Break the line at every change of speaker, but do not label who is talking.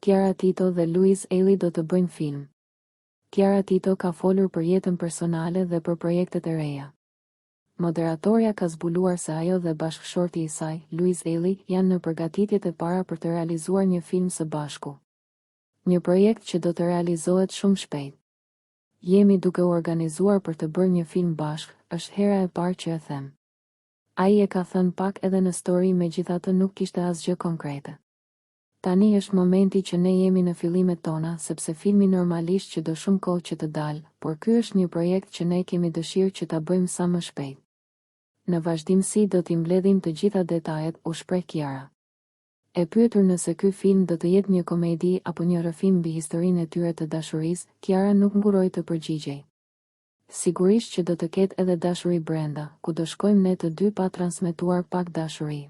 Chiara Tito dhe Luis Eli do të bëjnë film. Chiara Tito ka folur për jetën personale dhe për projektet e reja. Moderatorja ka zbuluar se ajo dhe bashkëshorti i saj, Luis Eli, janë në përgatitjet e para për të realizuar një film së bashku. Një projekt që do të realizohet shumë shpejt. Jemi duke u organizuar për të bërë një film bashk, është hera e parë që e them. Ai e ka thënë pak edhe në story, megjithatë nuk kishte asgjë konkrete. Tani është momenti që ne jemi në fillimet tona, sepse filmi normalisht që do shumë kohë që të dalë, por ky është një projekt që ne kemi dëshirë që ta bëjmë sa më shpejt. Në vazhdimsi do t'i mbledhim të gjitha detajet, u shpreh Chiara. E pyetur nëse ky film do të jetë një komedi apo një rrëfim mbi historinë e tyre të dashurisë, Chiara nuk nguroi të përgjigjej. Sigurisht që do të ketë edhe dashuri brenda, ku do shkojmë ne të dy pa transmetuar pak dashuri.